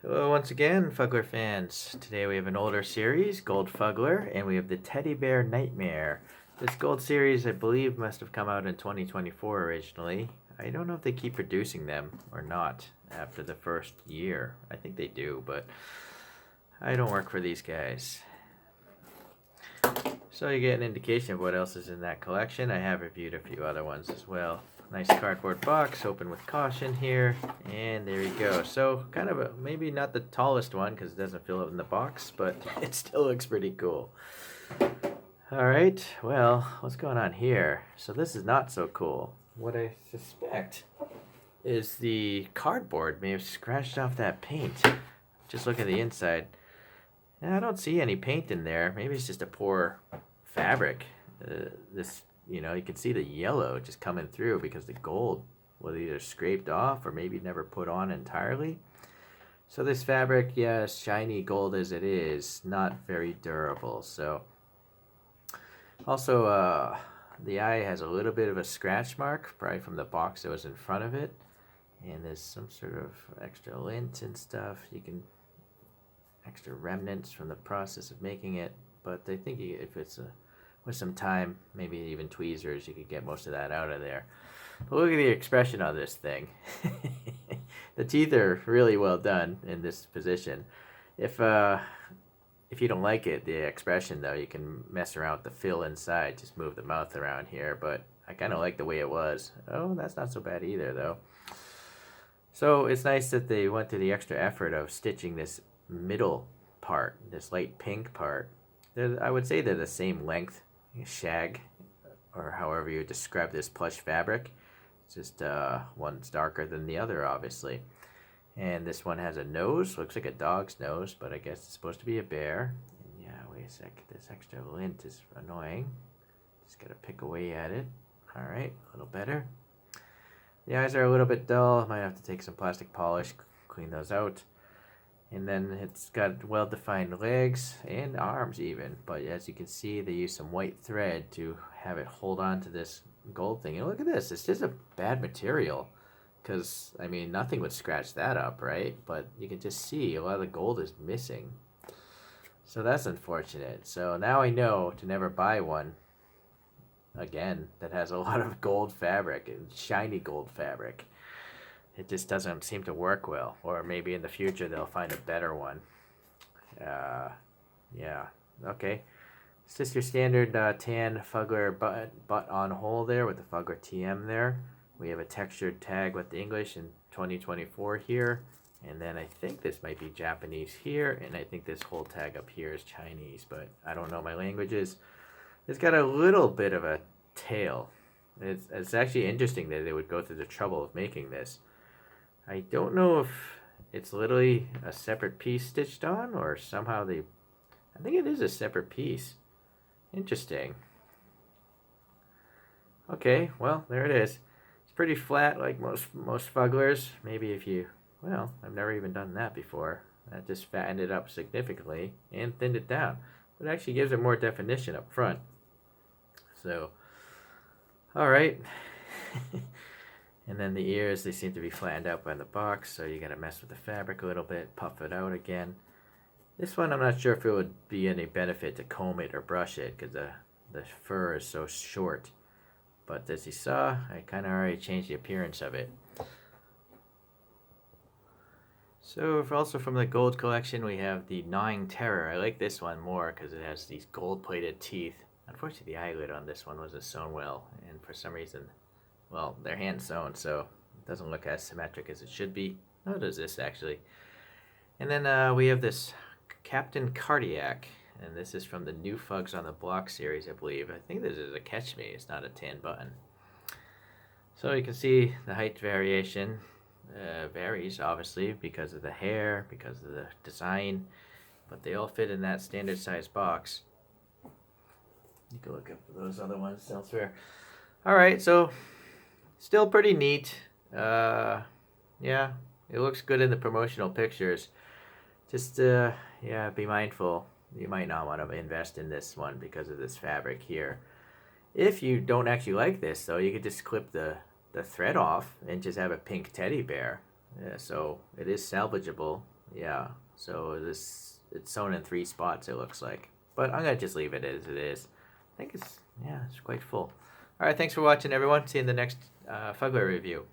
Hello once again, Fuggler fans. Today we have an older series, Gold Fuggler, and we have the Teddy Bear Nightmare. This gold series, I believe, must have come out in 2024 originally. I don't know if they keep producing them or not after the first year. I think they do, but I don't work for these guys. So you get an indication of what else is in that collection. I have reviewed a few other ones as well. Nice cardboard box, open with caution here, and there you go. So kind of maybe not the tallest one because it doesn't fill it in the box, but it still looks pretty cool. All right, well, what's going on here? So this is not so cool. What I suspect is the cardboard may have scratched off that paint. Just look at the inside. I don't see any paint in there. Maybe it's just a poor fabric. You can see the yellow just coming through because the gold was either scraped off or maybe never put on entirely. So this fabric, yeah, shiny gold as it is, not very durable. So also, the eye has a little bit of a scratch mark, probably from the box that was in front of it. And there's some sort of extra lint and stuff. You can extra remnants from the process of making it, but I think if it's with some time, maybe even tweezers, you could get most of that out of there. But look at the expression on this thing. The teeth are really well done in this position. If you don't like it, the expression though, you can mess around with the fill inside. Just move the mouth around here, but I kind of like the way it was. Oh, that's not so bad either though. So it's nice that they went to the extra effort of stitching this middle part, this light pink part. I would say they're the same length, shag, or however you describe this plush fabric. It's just one's darker than the other, obviously. And this one has a nose, looks like a dog's nose, but I guess it's supposed to be a bear. And yeah, wait a sec, this extra lint is annoying. Just gotta pick away at it. All right, a little better. The eyes are a little bit dull. Might have to take some plastic polish, clean those out. And then it's got well-defined legs and arms even. But as you can see, they use some white thread to have it hold on to this gold thing. And look at this. It's just a bad material. Because, I mean, nothing would scratch that up, right? But you can just see a lot of the gold is missing. So that's unfortunate. So now I know to never buy one again that has a lot of gold fabric and shiny gold fabric. It just doesn't seem to work well. Or maybe in the future they'll find a better one. Yeah, okay. It's just your standard tan Fuggler butt on hole there with the Fuggler TM there. We have a textured tag with the English in 2024 here. And then I think this might be Japanese here. And I think this whole tag up here is Chinese. But I don't know my languages. It's got a little bit of a tail. It's actually interesting that they would go through the trouble of making this. I don't know if it's literally a separate piece stitched on or somehow they... I think it is a separate piece. Interesting. Okay, well, there it is. It's pretty flat like most Fugglers. Maybe if you... Well, I've never even done that before. That just fattened it up significantly and thinned it down. But it actually gives it more definition up front. So, alright. And then the ears, they seem to be flattened out by the box, so you gotta mess with the fabric a little bit, puff it out again. This one, I'm not sure if it would be any benefit to comb it or brush it, because the fur is so short. But as you saw, I kind of already changed the appearance of it. So also from the gold collection, we have the Gnawing Terror. I like this one more because it has these gold-plated teeth. Unfortunately, the eyelid on this one wasn't sewn well, and for some reason, well, they're hand sewn, so it doesn't look as symmetric as it should be. Oh, does this actually? And then we have this Captain Cardiac, and this is from the New Fugs on the Block series, I believe. I think this is a Catch Me, it's not a tan button. So you can see the height variation varies, obviously, because of the hair, because of the design, but they all fit in that standard size box. You can look up those other ones elsewhere. Alright, so still pretty neat. Yeah, it looks good in the promotional pictures. Just, yeah, be mindful. You might not want to invest in this one because of this fabric here. If you don't actually like this, though, you could just clip the thread off and just have a pink teddy bear. Yeah, so it is salvageable. Yeah, so it's sewn in 3 spots, it looks like. But I'm going to just leave it as it is. I think it's, yeah, it's quite full. All right, thanks for watching, everyone. See you in the next Fuggler review.